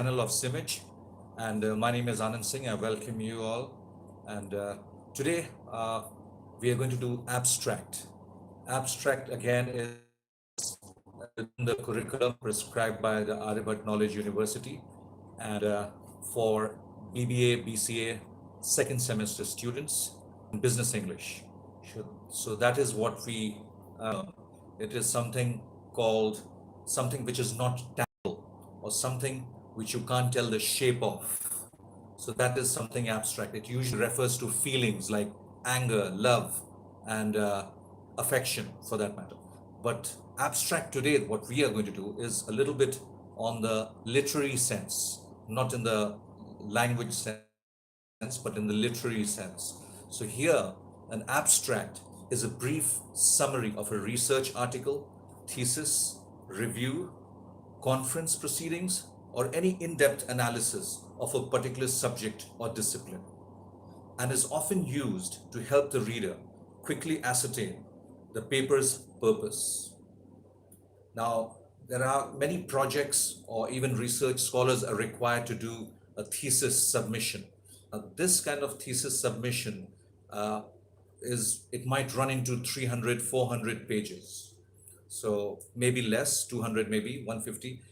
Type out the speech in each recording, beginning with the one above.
Channel of CIMAGE, and my name is Anand Singh. I welcome you all. And today we are going to do abstract. Abstract again is within the curriculum prescribed by the Aryabhat Knowledge University, and for BBA, BCA, second semester students in business English. So that is what we. It is something called something which is not tangible or something which you can't tell the shape of. So that is something abstract. It usually refers to feelings like anger, love, and affection for that matter. But abstract today, what we are going to do is a little bit on the literary sense, not in the language sense, but in the literary sense. So here, an abstract is a brief summary of a research article, thesis, review, conference proceedings, or any in-depth analysis of a particular subject or discipline, and is often used to help the reader quickly ascertain the paper's purpose. Now, there are many projects or even research scholars are required to do a thesis submission. Now, this kind of thesis submission uh, it might run into 300, 400 pages. So maybe less, 200, maybe 150,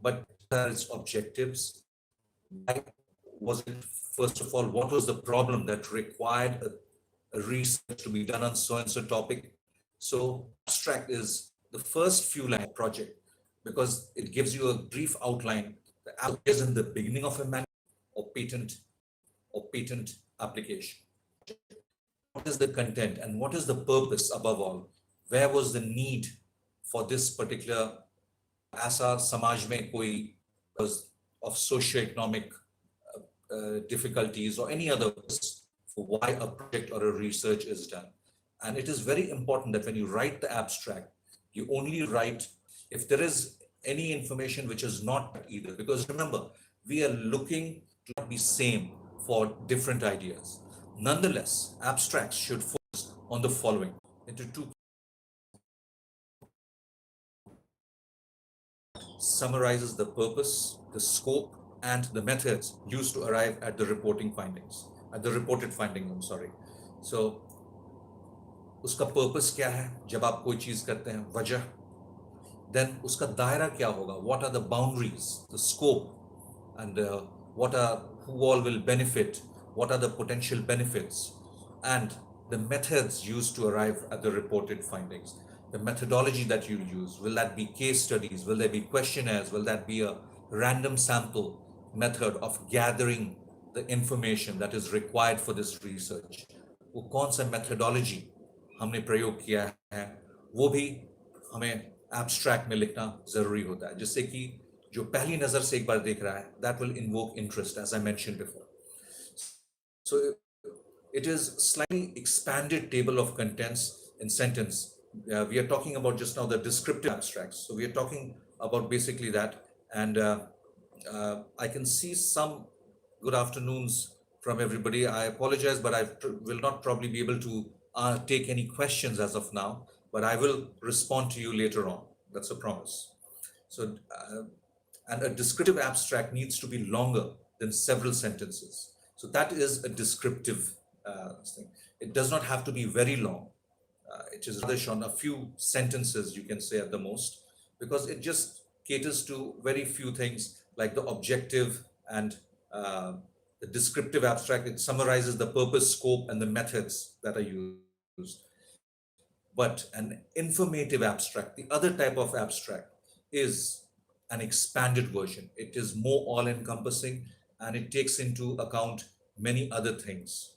but are its objectives? Why was it, first of all, what was the problem that required a research to be done on so and so topic? So abstract is the first few line project because it gives you a brief outline. The abstract is in the beginning of a manual or patent application. What is the content and what is the purpose above all? Where was the need for this particular ऐसा समाज में कोई because of socio-economic difficulties or any other for why a project or a research is done. And it is very important that when you write the abstract, you only write if there is any information which is not either. Because remember, we are looking to not be same for different ideas. Nonetheless, abstracts should focus on the following into two: summarizes the purpose, the scope, and the methods used to arrive at the reported findings, I'm sorry. So, उसका purpose क्या है जब आप कोई चीज करते हैं, वजह, then उसका दायरा क्या होगा, what are the boundaries, the scope, and who all will benefit, what are the potential benefits, and the methods used to arrive at the reported findings. The methodology that you use, will that be case studies, will there be questionnaires, will that be a random sample method of gathering the information that is required for this research? वो कौन सा methodology हमने प्रयोग किया है, वो भी हमें abstract में लिखना जरूरी होता है, जिससे कि जो पहली नजर से एक बार देख रहा है, that will invoke interest, as I mentioned before. So it is slightly expanded table of contents in sentence. We are talking about just now the descriptive abstracts. So we are talking about basically that. And I can see some good afternoons from everybody. I apologize, but I will not probably be able to take any questions as of now, but I will respond to you later on. That's a promise. So, and a descriptive abstract needs to be longer than several sentences. So that is a descriptive thing. It does not have to be very long. It is rather shown a few sentences, you can say at the most, because it just caters to very few things like the objective and the descriptive abstract. It summarizes the purpose, scope, and the methods that are used. But an informative abstract, the other type of abstract, is an expanded version. It is more all-encompassing and it takes into account many other things.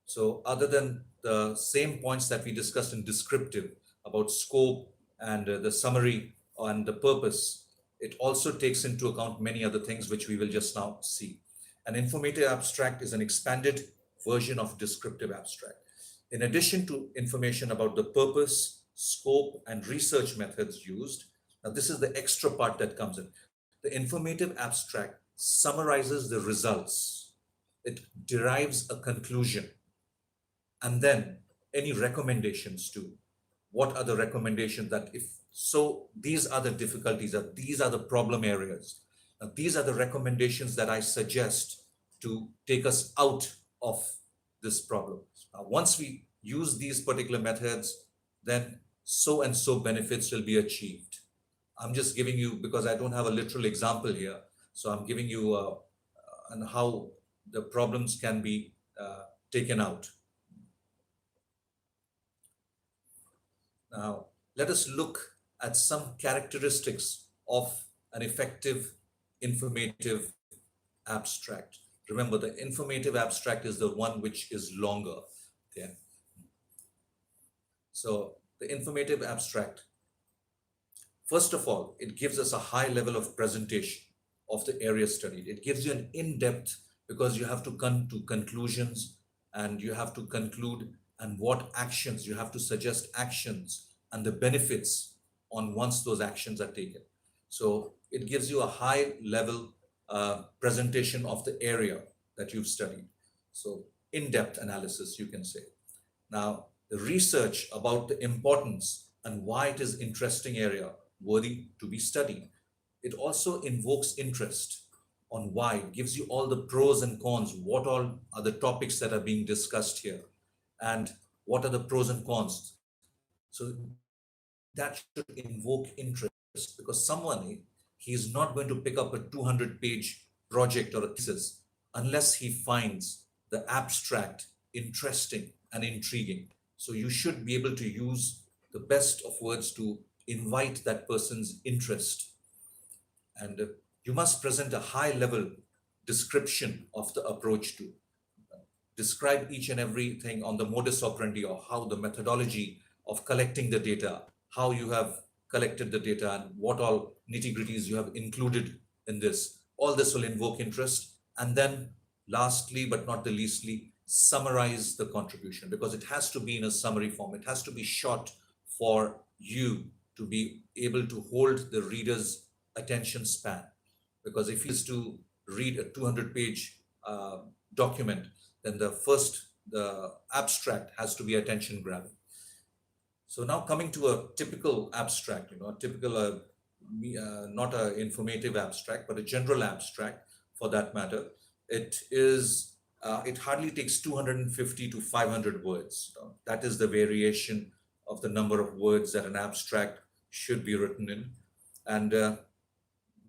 So other than the same points that we discussed in descriptive about scope and the summary and the purpose, it also takes into account many other things which we will just now see. An informative abstract is an expanded version of descriptive abstract. In addition to information about the purpose, scope, and research methods used, now this is the extra part that comes in. The informative abstract summarizes the results. It derives a conclusion. And then any recommendations too. What are the recommendations that if so, these are the difficulties, these are the problem areas. These are the recommendations that I suggest to take us out of this problem. Once we use these particular methods, then so and so benefits will be achieved. I'm just giving you, because I don't have a literal example here, so I'm giving you on how the problems can be taken out. Now, let us look at some characteristics of an effective informative abstract. Remember, the informative abstract is the one which is longer. Okay. So the informative abstract, first of all, it gives us a high level of presentation of the area studied. It gives you an in-depth, because you have to come to conclusions and you have to conclude, and what actions you have to suggest, actions and the benefits on once those actions are taken. So it gives you a high level presentation of the area that you've studied. So in-depth analysis, you can say. Now, the research about the importance and why it is interesting area worthy to be studied. It also invokes interest on why, it gives you all the pros and cons, what all are the topics that are being discussed here, and what are the pros and cons. So that should invoke interest, because someone, he is not going to pick up a 200-page project or a thesis unless he finds the abstract interesting and intriguing. So you should be able to use the best of words to invite that person's interest. And you must present a high level description of the approach to describe each and everything on the modus operandi, or how the methodology of collecting the data, how you have collected the data, and what all nitty-gritties you have included in this. All this will invoke interest. And then lastly, but not the leastly, summarize the contribution, because it has to be in a summary form. It has to be short for you to be able to hold the reader's attention span. Because if he is to read a 200-page document, then the abstract has to be attention grabbing. So now coming to a typical abstract, a typical, not an informative abstract, but a general abstract for that matter. It hardly takes 250 to 500 words. That is the variation of the number of words that an abstract should be written in. And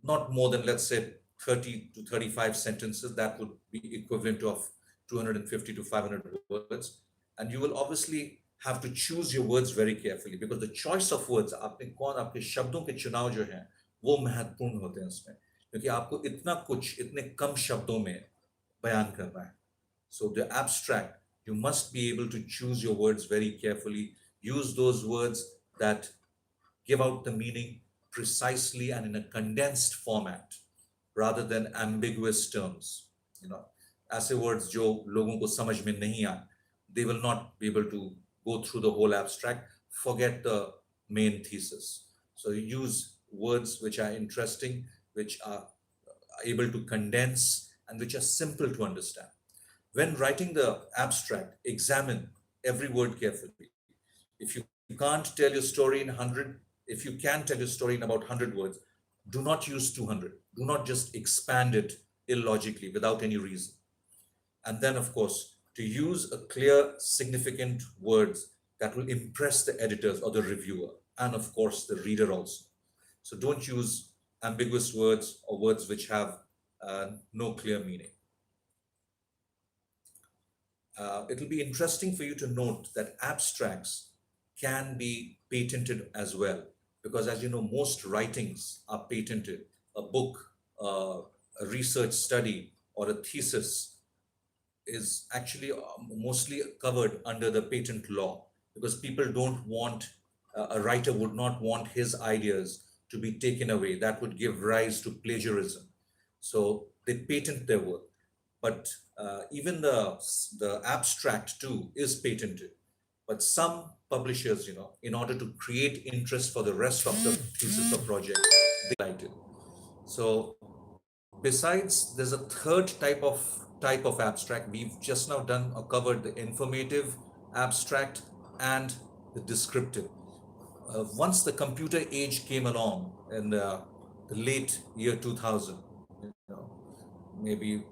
not more than, let's say, 30 to 35 sentences. That would be equivalent of 250 to 500 words. And you will obviously have to choose your words very carefully, because the choice of words, आपके शब्दों के चुनाव जो हैं वो महत्वपूर्ण होते हैं इसमें, क्योंकि आपको इतना कुछ इतने कम शब्दों में बयान करना है. So the abstract, you must be able to choose your words very carefully. Use those words that give out the meaning precisely and in a condensed format, rather than ambiguous terms. ऐसे words जो लोगों को समझ में नहीं आए, they will not be able to go through the whole abstract, forget the main thesis. So you use words which are interesting, which are able to condense, and which are simple to understand. When writing the abstract, examine every word carefully. If you can't tell your story in 100, if you can tell your story in about 100 words, do not use 200. Do not just expand it illogically without any reason. And then, of course, to use a clear, significant words that will impress the editors or the reviewer, and of course the reader also. So don't use ambiguous words or words which have no clear meaning. It'll be interesting for you to note that abstracts can be patented as well, because as you know, most writings are patented. A book, a research study, or a thesis is actually mostly covered under the patent law, because people don't want, a writer would not want his ideas to be taken away. That would give rise to plagiarism. So they patent their work. But even the abstract too is patented. But some publishers, in order to create interest for the rest of the thesis or project, they write it. So besides, there's a third type of abstract. We've just now covered the informative abstract and the descriptive. Once the computer age came along in the late year 2000, maybe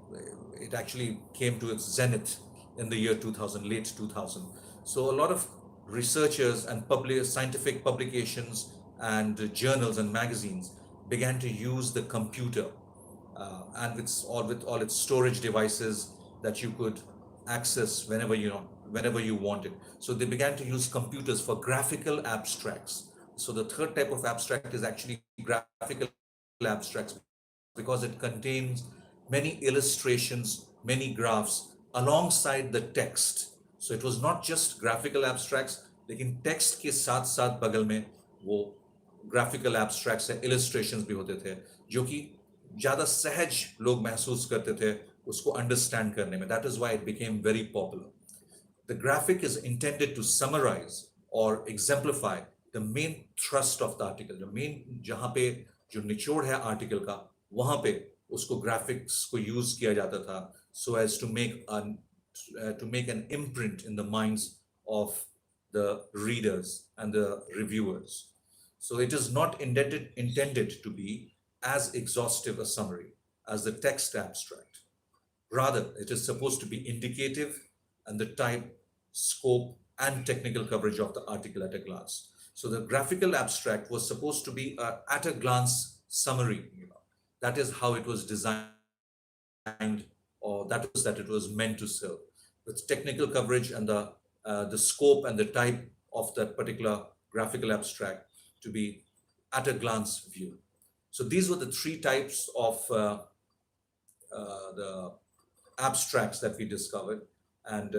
it actually came to its zenith in the year 2000, late 2000. So a lot of researchers and scientific publications and journals and magazines began to use the computer, and with all its storage devices that you could access whenever you wanted. So they began to use computers for graphical abstracts. So the third type of abstract is actually graphical abstracts, because it contains many illustrations, many graphs alongside the text. So it was not just graphical abstracts, लेकिन text के साथ साथ बगल में वो graphical abstracts या illustrations भी होते थे, जो कि ज़्यादा सहज लोग महसूस करते थे उसको अंडरस्टैंड करने में. That is why it became very popular. The graphic is intended to summarize or exemplify the main thrust of the article. जो main जहाँ पे जो निचोड़ है आर्टिकल का, वहाँ पे उसको ग्राफिक्स को यूज किया जाता था, so as to make an imprint in the minds of the readers and the reviewers. So it is not intended to be as exhaustive a summary as the text abstract. Rather, it is supposed to be indicative and the type, scope, and technical coverage of the article at a glance. So the graphical abstract was supposed to be a at a glance summary. That is how it was designed, or that is the purpose that it was meant to serve, with technical coverage and the scope and the type of that particular graphical abstract to be at a glance view. So these were the three types of the abstracts that we discovered. And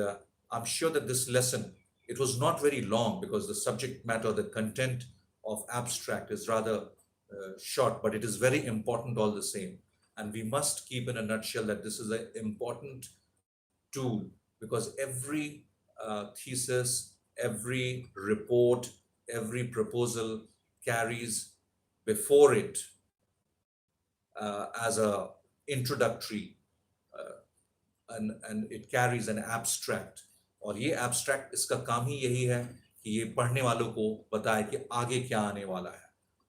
I'm sure that this lesson, it was not very long, because the subject matter, the content of abstract is rather short, but it is very important all the same. And we must keep in a nutshell that this is an important tool, because every thesis, every report, every proposal carries before it as a introductory, and it carries an abstract. और ये abstract इसका काम ही यही है कि ये पढ़ने वालों को बताए कि आगे क्या आने वाला है,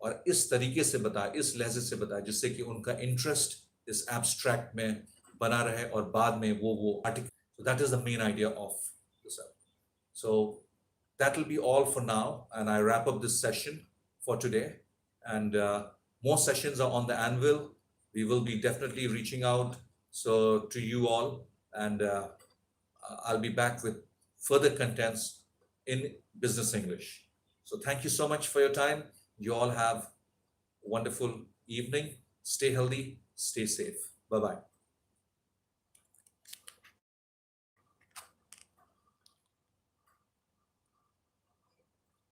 और इस तरीके से बताए, इस लहजे से बताए, जिससे कि उनका इंटरेस्ट इस abstract में बना रहे और बाद में वो article. So that is the main idea of this. So that will be all for now, and I wrap up this session for today. And more sessions are on the anvil. We will be definitely reaching out to you all, and I'll be back with further contents in business English. So thank you so much for your time. You all have a wonderful evening. Stay healthy, stay safe. Bye bye.